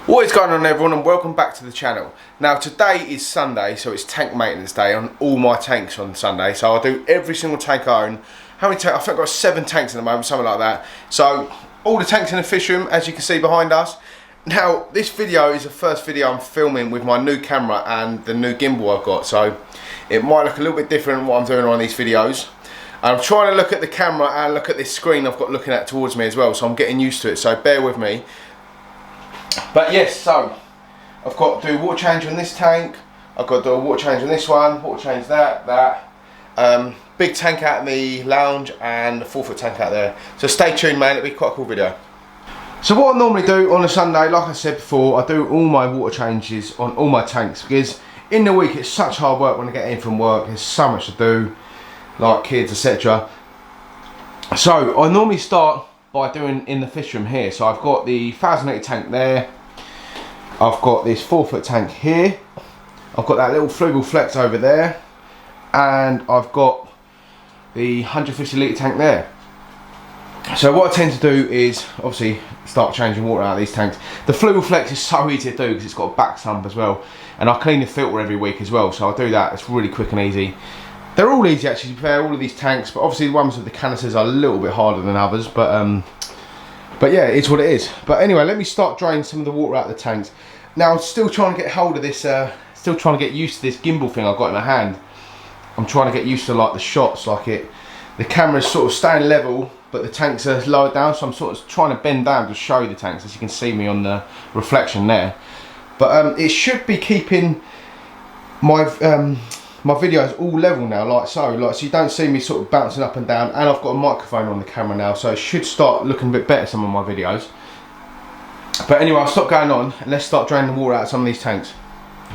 What is going on, everyone, and welcome back to the channel. Now today is Sunday, so it's tank maintenance day on all my tanks on Sunday. So I do every single tank I own. How many tanks? I think I've got 7 tanks at the moment, something like that. So all the tanks in the fish room, as you can see behind us. Now this video is the first video I'm filming with my new camera and the new gimbal I've got, so it might look a little bit different than what I'm doing on these videos. I'm trying to look at the camera and look at this screen I've got looking at towards me as well, so I'm getting used to it, so bear with me. But yes, so I've got to do water change on this tank, I've got to do a water change on this one, water change that, big tank out in the lounge and a 4-foot tank out there. So stay tuned, man, it'll be quite a cool video. So what I normally do on a Sunday, like I said before, I do all my water changes on all my tanks, because in the week it's such hard work when I get in from work, there's so much to do, like kids, etc. So I normally start by doing in the fish room here. So I've got the 1,000 litre tank there, I've got this 4-foot tank here, I've got that little Fluval Flex over there, and I've got the 150 litre tank there. So what I tend to do is obviously start changing water out of these tanks. The Fluval Flex is so easy to do because it's got a back sump as well, and I clean the filter every week as well, so I do that. It's really quick and easy. They're all easy actually, to be fair, all of these tanks, but obviously the ones with the canisters are a little bit harder than others, but yeah, it's what it is. But anyway, let me start draining some of the water out of the tanks. Now I'm still trying to get hold of this, still trying to get used to this gimbal thing I've got in my hand. I'm trying to get used to like the shots, like the camera's sort of staying level, but the tanks are lowered down, so I'm sort of trying to bend down to show you the tanks, as you can see me on the reflection there. But it should be keeping my my videos all level now, like so you don't see me sort of bouncing up and down, and I've got a microphone on the camera now, so it should start looking a bit better, some of my videos. But anyway, I'll stop going on and let's start draining the water out of some of these tanks.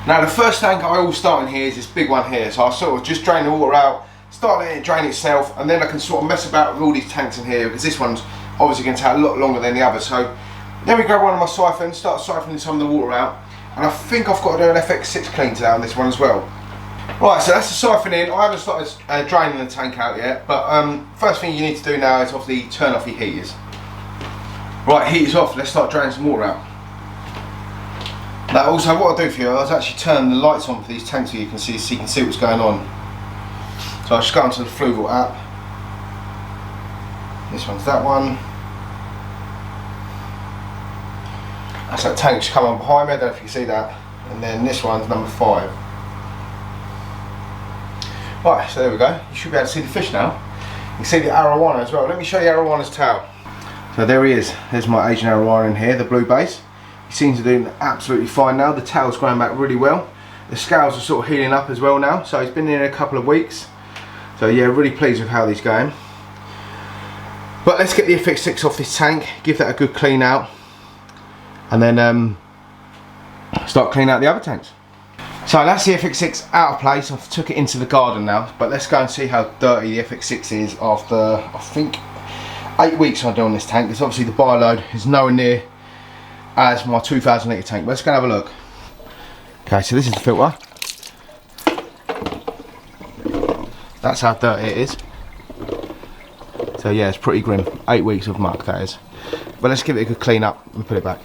Now the first tank I always start in here is this big one here, so I sort of just drain the water out, start letting it drain itself, and then I can sort of mess about with all these tanks in here, because this one's obviously going to take a lot longer than the other. So then we grab one of my siphons, start siphoning some of the water out, and I think I've got to do an FX6 clean today on this one as well. Right, so that's the siphon in. I haven't started draining the tank out yet, but first thing you need to do now is obviously turn off your heaters. Right, heaters off, let's start draining some water out. Now also what I'll do for you is actually turn the lights on for these tanks so you can see what's going on. So I'll just go onto the Fluval app. This one's that one. That's that tank just come on behind me, I don't know if you can see that. And then this one's number 5. Right, so there we go. You should be able to see the fish now. You can see the Arowana as well. Let me show you Arowana's tail. So there he is. There's my Asian Arowana in here, the blue base. He seems to do absolutely fine now. The tail's growing back really well. The scales are sort of healing up as well now. So he's been in a couple of weeks. So yeah, really pleased with how he's going. But let's get the FX6 off this tank, give that a good clean out, and then start cleaning out the other tanks. So that's the FX6 out of place. I've took it into the garden now, but let's go and see how dirty the FX6 is after, I think, 8 weeks I do on this tank, because obviously the bio load is nowhere near as my 2,000 litre tank. But let's go and have a look. Okay, so this is the filter. That's how dirty it is. So yeah, it's pretty grim. 8 weeks of muck, that is. But let's give it a good clean up and put it back.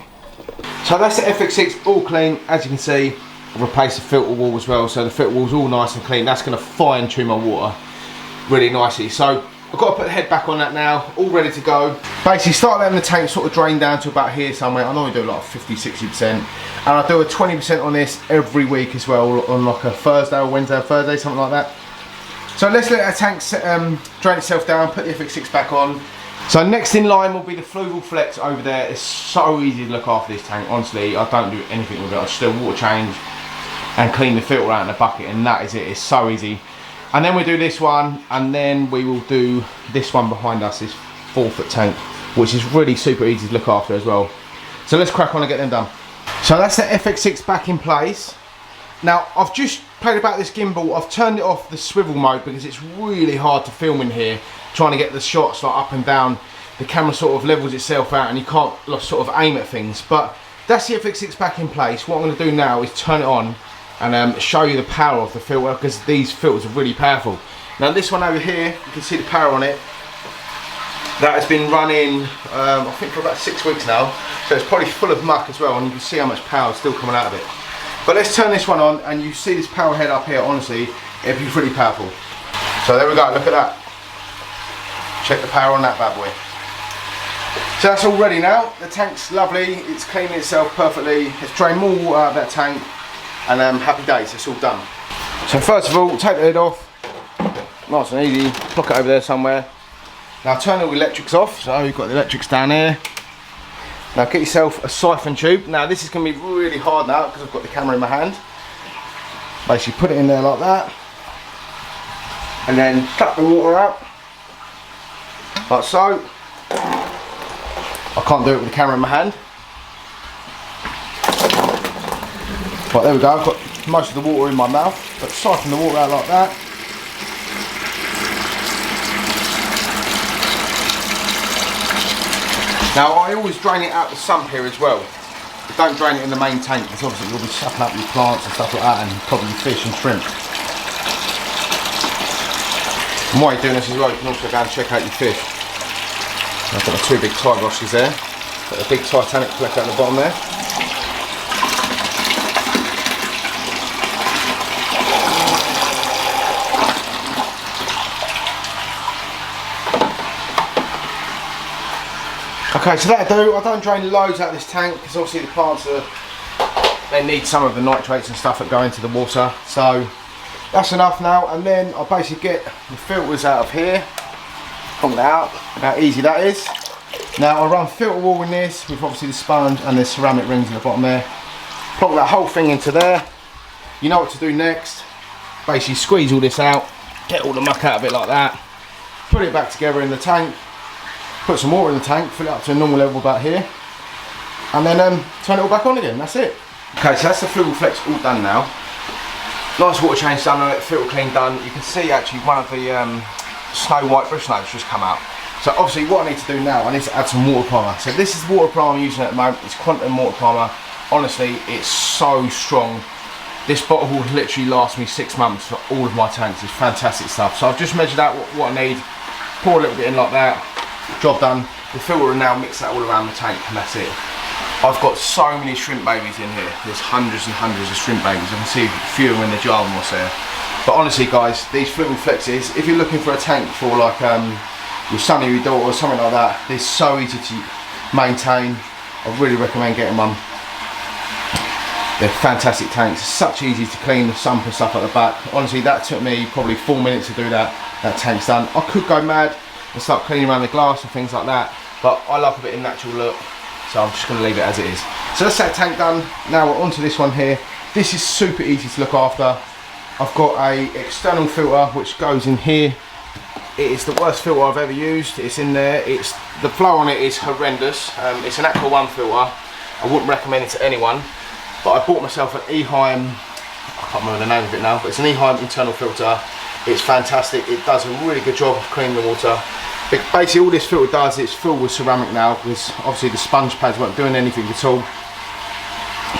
So that's the FX6 all clean. As you can see, I've replaced the filter wall as well, so the filter wall's all nice and clean. That's going to fine tune my water really nicely. So I've got to put the head back on that now, all ready to go. Basically start letting the tank sort of drain down to about here somewhere. I normally do like 50-60%, and I do a 20% on this every week as well, on like a Thursday or Wednesday or Thursday, something like that. So let's let our tank drain itself down, put the FX6 back on. So next in line will be the Fluval Flex over there. It's so easy to look after this tank, honestly. I don't do anything with it. I just do a water change and clean the filter out in the bucket, and that is it. It's so easy. And then we do this one, and then we will do this one behind us, this 4-foot tank, which is really super easy to look after as well. So let's crack on and get them done. So that's the FX6 back in place. Now I've just played about this gimbal. I've turned it off the swivel mode because it's really hard to film in here, trying to get the shots like up and down. The camera sort of levels itself out and you can't sort of aim at things. But that's the FX6 back in place. What I'm going to do now is turn it on and show you the power of the filter, because these filters are really powerful. Now this one over here, you can see the power on it. That has been running, I think for about 6 weeks now, so it's probably full of muck as well, and you can see how much power is still coming out of it. But let's turn this one on, and you see this power head up here, honestly, it'd be pretty powerful. So there we go, look at that. Check the power on that bad boy. So that's all ready now. The tank's lovely, it's cleaning itself perfectly, it's drained more water out of that tank, and happy days, it's all done. So first of all, take the lid off, nice and easy, plug it over there somewhere. Now turn all the electrics off, so you've got the electrics down here. Now get yourself a siphon tube. Now this is going to be really hard now because I've got the camera in my hand. Basically put it in there like that. And then cut the water out. Like so. I can't do it with the camera in my hand. Right, there we go, I've got most of the water in my mouth. But siphon the water out like that. Now I always drain it out the sump here as well. But don't drain it in the main tank because obviously you'll be sucking up your plants and stuff like that, and probably fish and shrimp. And while you're doing this as well, you can also go and check out your fish. I've got the 2 big tide washes there. Got a big Titanic collector at the bottom there. Okay, so that'll do. I don't drain loads out of this tank because obviously the plants they need some of the nitrates and stuff that go into the water. So that's enough now, and then I basically get the filters out of here. Pull that out, how easy that is. Now I run filter wall in this with obviously the sponge and the ceramic rings in the bottom there. Plonk that whole thing into there. You know what to do next. Basically squeeze all this out, get all the muck out of it like that. Put it back together in the tank. Put some water in the tank, fill it up to a normal level about here, and then turn it all back on again. That's it. Okay, so that's the Fluval Flex all done now. Nice water change done on it, filter clean done. You can see actually one of the snow white bush notes just come out. So obviously what I need to do now, I need to add some water primer. So this is the water primer I'm using at the moment. It's Quantum water primer. Honestly, it's so strong. This bottle will literally last me 6 months for all of my tanks. It's fantastic stuff. So I've just measured out what I need. Pour a little bit in like that. Job done. The filter will now mix that all around the tank, and that's it. I've got so many shrimp babies in here. There's hundreds and hundreds of shrimp babies. I can see a few in the jar and what's there. But honestly guys, these Fluval Flexes, if you're looking for a tank for like your son or your daughter or something like that, they're so easy to maintain. I really recommend getting one. They're fantastic tanks, such easy to clean the sump and stuff at the back. Honestly, that took me probably 4 minutes to do that. That tank's done. I could go mad and start cleaning around the glass and things like that, but I like a bit of natural look, so I'm just going to leave it as it is. So that's that tank done. Now we're onto this one here. This is super easy to look after. I've got a external filter which goes in here. It is the worst filter I've ever used. It's in there. The flow on it is horrendous. It's an Aqua 1 filter. I wouldn't recommend it to anyone, but I bought myself an Eheim, I can't remember the name of it now, but it's an Eheim internal filter. It's fantastic. It does a really good job of cleaning the water. But basically all this filter does, it's filled with ceramic now, because obviously the sponge pads weren't doing anything at all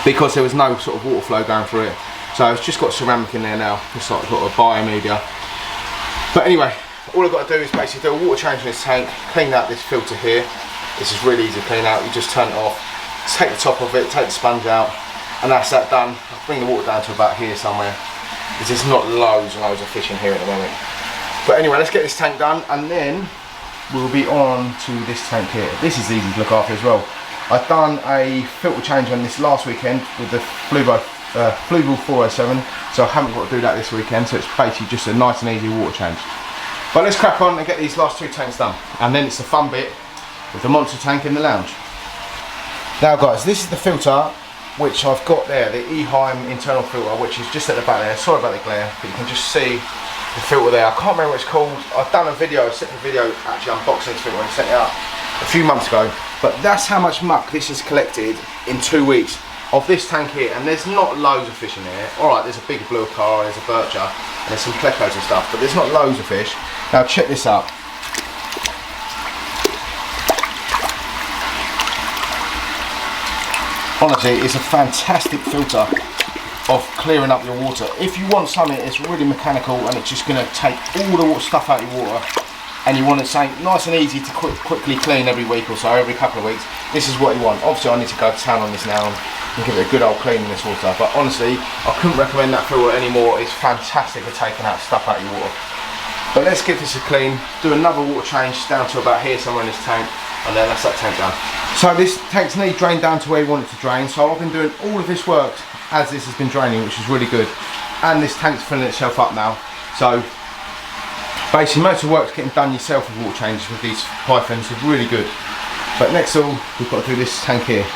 because there was no sort of water flow going through it. So it's just got ceramic in there now. It's like got a biomedia. But anyway, all I've got to do is basically do a water change in this tank, clean out this filter here. This is really easy to clean out. You just turn it off, take the top of it, take the sponge out, and that's that done. I'll bring the water down to about here somewhere. There's not loads and loads of fish in here at the moment. But anyway, let's get this tank done, and then we'll be on to this tank here. This is easy to look after as well. I've done a filter change on this last weekend with the Fluval 407, so I haven't got to do that this weekend, so it's basically just a nice and easy water change. But let's crack on and get these last 2 tanks done, and then it's the fun bit with the monster tank in the lounge. Now guys, this is the filter which I've got there, the Eheim internal filter, which is just at the back there. Sorry about the glare, but you can just see the filter there. I can't remember what it's called. I've done a separate video actually unboxing this filter and sent it out a few months ago. But that's how much muck this has collected in 2 weeks of this tank here, and there's not loads of fish in there. Alright, there's a big blue car, there's a bircher, and there's some plecos and stuff, but there's not loads of fish. Now check this out. Honestly, it's a fantastic filter of clearing up your water. If you want something that's really mechanical and it's just going to take all the stuff out of your water and you want it something nice and easy to quickly clean every week or so, every couple of weeks, this is what you want. Obviously I need to go to town on this now and give it a good old clean in this water, but honestly I couldn't recommend that filter anymore. It's fantastic for taking out stuff out of your water. But let's give this a clean, do another water change down to about here somewhere in this tank, and then that's that tank done. So this tank's nearly drained down to where you want it to drain, so I've been doing all of this work as this has been draining, which is really good. And this tank's filling itself up now, so basically most of the work's getting done yourself with water changes with these pythons. It's really good. But next of all, we've got to do this tank here.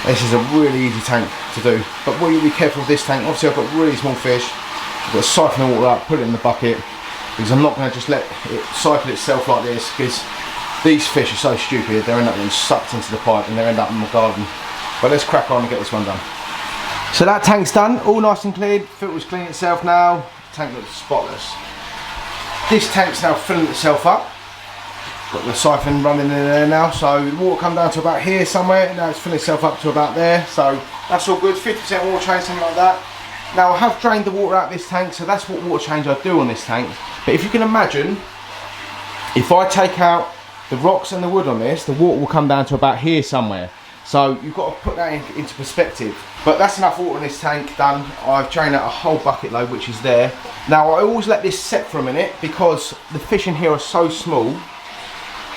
This is a really easy tank to do, but what you'll be careful with this tank, obviously I've got really small fish, I've got to siphon the water out, put it in the bucket, because I'm not going to just let it cycle itself like this, because these fish are so stupid, they end up getting sucked into the pipe and they end up in my garden. But let's crack on and get this one done. So that tank's done, all nice and clean, filter's cleaning itself now, tank looks spotless. This tank's now filling itself up. Got the siphon running in there now, so the water come down to about here somewhere. Now it's filling itself up to about there, so that's all good. 50% water change, something like that. Now I have drained the water out of this tank, so that's what water change I do on this tank. But if you can imagine, if I take out the rocks and the wood on this, the water will come down to about here somewhere. So you've got to put that into perspective. But that's enough water in this tank done. I've drained out a whole bucket load, which is there. Now I always let this set for a minute because the fish in here are so small.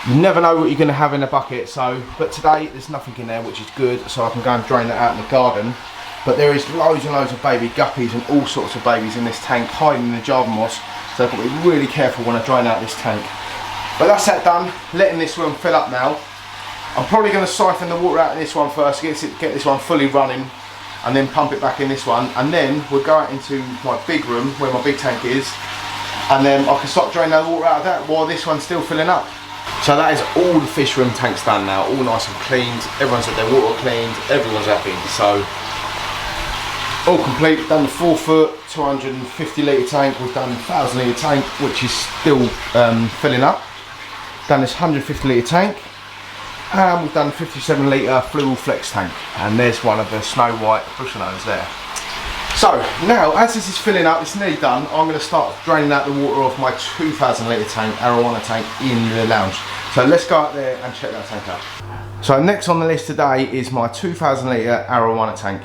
You never know what you're going to have in a bucket. So, but today there's nothing in there, which is good. So I can go and drain that out in the garden. But there is loads and loads of baby guppies and all sorts of babies in this tank hiding in the Java moss. So I've got to be really careful when I drain out this tank. But that's that done. Letting this one fill up now. I'm probably going to siphon the water out in this one first, get this one fully running, and then pump it back in this one, and then we'll go out into my big room where my big tank is, and then I can start draining the water out of that while this one's still filling up. So that is all the fish room tanks done now, all nice and cleaned, everyone's had their water cleaned, everyone's happy. So all complete. Done the 4 foot 250 litre tank, we've done the 1000 litre tank, which is still filling up. Done this 150 litre tank. And we've done 57 litre Fluval Flex tank, and there's one of the snow white bushnose there. So now, as this is filling up, it's nearly done. I'm going to start draining out the water off my 2000 litre tank, Arowana tank, in the lounge. So let's go out there and check that tank out. So next on the list today is my 2000 litre Arowana tank.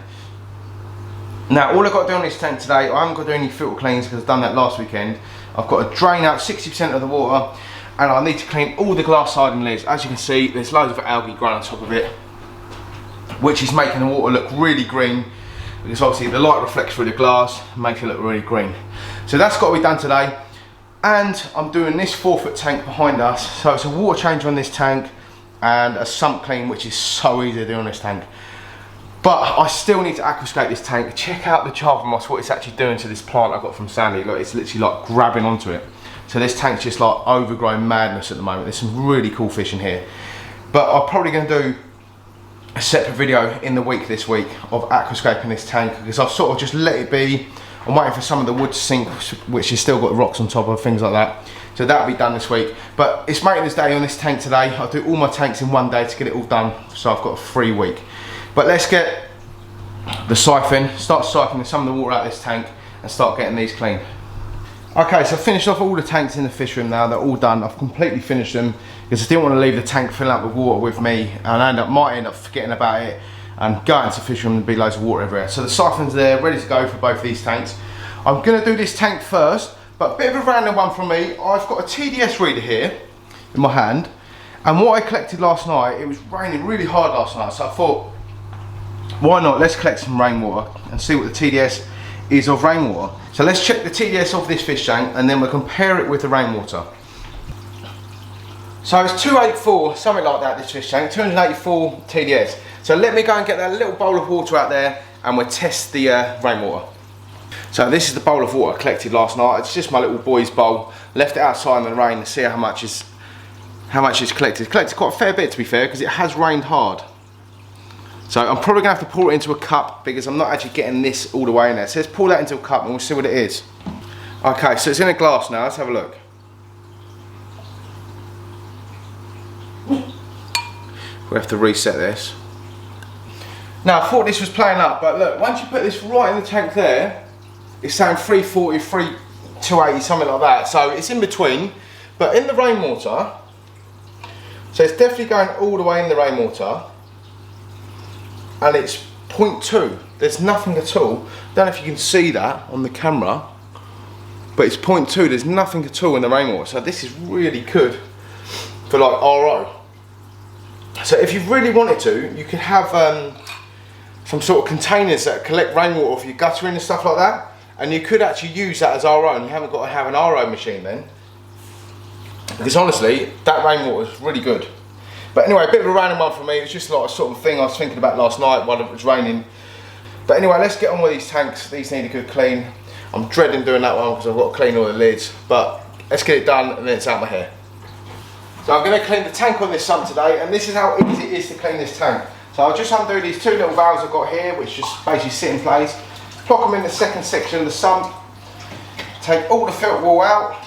Now all I've got to do on this tank today, I haven't got to do any filter cleans because I've done that last weekend. I've got to drain out 60% of the water, and I need to clean all the glass siding lids. As you can see, there's loads of algae growing on top of it, which is making the water look really green, because obviously the light reflects through the glass and makes it look really green. So that's got to be done today. And I'm doing this 4 foot tank behind us. So it's a water change on this tank and a sump clean, which is so easy to do on this tank. But I still need to aquascape this tank. Check out the Java moss, what it's actually doing to this plant I got from Sandy. Look, it's literally like grabbing onto it. So this tank's just like overgrown madness at the moment. There's some really cool fish in here. But I'm probably going to do a separate video in the week this week of aquascaping this tank, because I've sort of just let it be. I'm waiting for some of the wood to sink, which has still got rocks on top of, things like that. So that'll be done this week. But it's maintenance day on this tank today. I'll do all my tanks in one day to get it all done. So I've got a free week. But let's get the siphon, start siphoning some of the water out of this tank and start getting these clean. Okay, so I've finished off all the tanks in the fish room now. They're all done. I've completely finished them because I didn't want to leave the tank filling up with water with me, and I might end up forgetting about it and go into the fish room and be loads of water everywhere. So the siphon's there, ready to go for both these tanks. I'm going to do this tank first, but a bit of a random one from me. I've got a TDS reader here in my hand, and what I collected last night, it was raining really hard last night, so I thought, why not, let's collect some rainwater and see what the TDS is of rainwater. So let's check the TDS of this fish tank and then we'll compare it with the rainwater. So it's 284, something like that, this fish tank, 284 TDS. So let me go and get that little bowl of water out there and we'll test the rainwater. So this is the bowl of water I collected last night. It's just my little boy's bowl. Left it outside in the rain to see how much is collected. Collected quite a fair bit, to be fair, because it has rained hard. So I'm probably going to have to pour it into a cup because I'm not actually getting this all the way in there. So let's pour that into a cup and we'll see what it is. Okay, so it's in a glass now. Let's have a look. We have to reset this. Now I thought this was playing up, but look, once you put this right in the tank there, it's saying 340, 280, something like that. So it's in between, But in the rainwater, so it's definitely going all the way in the rainwater, and it's 0.2. There's nothing at all. Don't know if you can see that on the camera, but it's 0.2. There's nothing at all in the rainwater. So this is really good for like RO. So if you really wanted to, you could have some sort of containers that collect rainwater for your guttering and stuff like that, and you could actually use that as RO, and you haven't got to have an RO machine then. Because honestly, that rainwater is really good. But anyway, a bit of a random one for me. It's just like a sort of thing I was thinking about last night while it was raining. But anyway, let's get on with these tanks. These need a good clean. I'm dreading doing that one because I've got to clean all the lids. But let's get it done and then it's out my hair. So I'm going to clean the tank on this sump today, and this is how easy it is to clean this tank. So I'll just undo these two little valves I've got here, which just basically sit in place. Plonk them in the second section of the sump. Take all the filter wall out.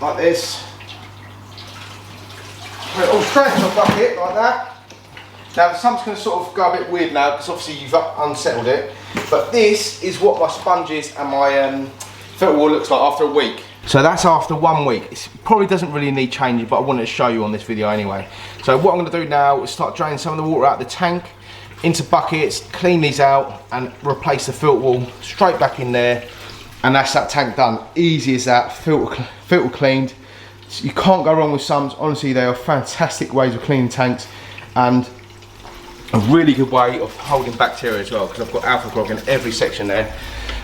Like this. Put it all straight into a bucket like that. Now the sump's going to sort of go a bit weird now because obviously you've unsettled it. But this is what my sponges and my filter wall looks like after a week. So that's after 1 week. It probably doesn't really need changing, but I wanted to show you on this video anyway. So what I'm going to do now is start draining some of the water out of the tank into buckets, clean these out and replace the filter wall straight back in there. And that's that tank done. Easy as that, filter cleaned. So you can't go wrong with sumps. Honestly, they are fantastic ways of cleaning tanks and a really good way of holding bacteria as well, because I've got alpha grog in every section there.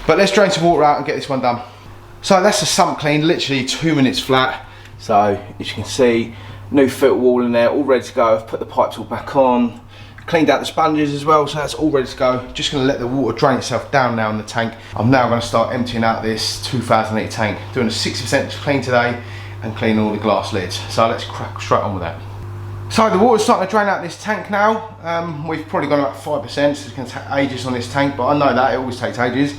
But let's drain some water out and get this one done. So that's the sump clean, literally 2 minutes flat. So as you can see, new filter wall in there, all ready to go. I've put the pipes all back on, cleaned out the sponges as well, so that's all ready to go. Just going to let the water drain itself down now in the tank. I'm now going to start emptying out this 2,000 litre tank, doing a 60% clean today and clean all the glass lids. So let's crack straight on with that. So the water's starting to drain out this tank now. We've probably gone about 5%, so it's going to take ages on this tank, but I know that, it always takes ages.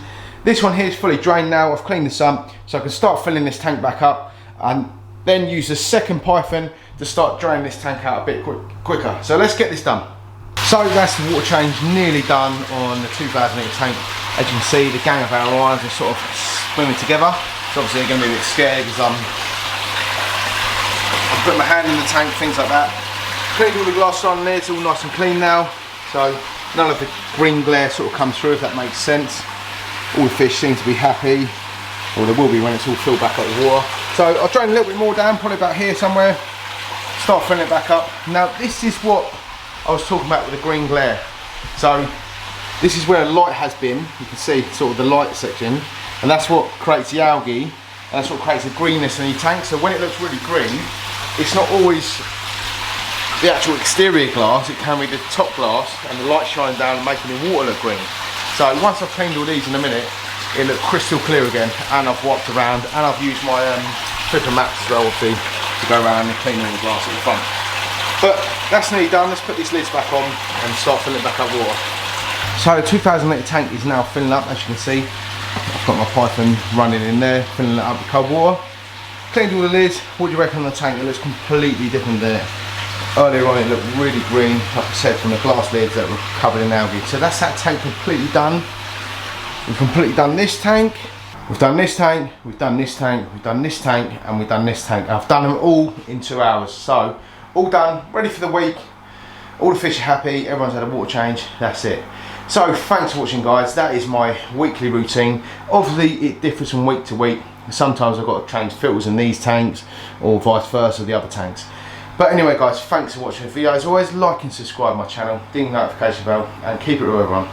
This one here is fully drained now. I've cleaned the sump, so I can start filling this tank back up and then use the second python to start draining this tank out a bit quicker. So let's get this done. So that's the water change nearly done on the 2,000 litre tank. As you can see, the gang of Arowanas are sort of swimming together. So obviously they're going to be a bit scared because I'm putting my hand in the tank, things like that. Cleaned all the glass on there, it's all nice and clean now. So none of the green glare sort of comes through, if that makes sense. All the fish seem to be happy, or they will be when it's all filled back up with water. So I'll drain a little bit more down, probably about here somewhere. Start filling it back up. Now this is what I was talking about with the green glare. So this is where a light has been. You can see sort of the light section, and that's what creates the algae, and that's what creates the greenness in your tank. So when it looks really green, it's not always the actual exterior glass, it can be the top glass and the light shining down and making the water look green. So once I've cleaned all these in a minute, it looks crystal clear again, and I've wiped around, and I've used my flipper mats as well to go around and clean all the glass at the front. But that's nearly done. Let's put these lids back on and start filling back up water. So the 2,000 litre tank is now filling up, as you can see. I've got my python running in there, filling it up with cold water. Cleaned all the lids. What do you reckon on the tank? It looks completely different there. Earlier on it looked really green, like I said, from the glass lids that were covered in algae. So that's that tank completely done. We've completely done this tank, we've done this tank, we've done this tank, we've done this tank, and we've done this tank. I've done them all in 2 hours. So all done, ready for the week. All the fish are happy, everyone's had a water change, that's it. So thanks for watching, guys. That is my weekly routine. Obviously it differs from week to week. Sometimes I've got to change filters in these tanks, or vice versa, the other tanks. But anyway guys, thanks for watching the video. As always, like and subscribe my channel, ding the notification bell, and keep it real everyone.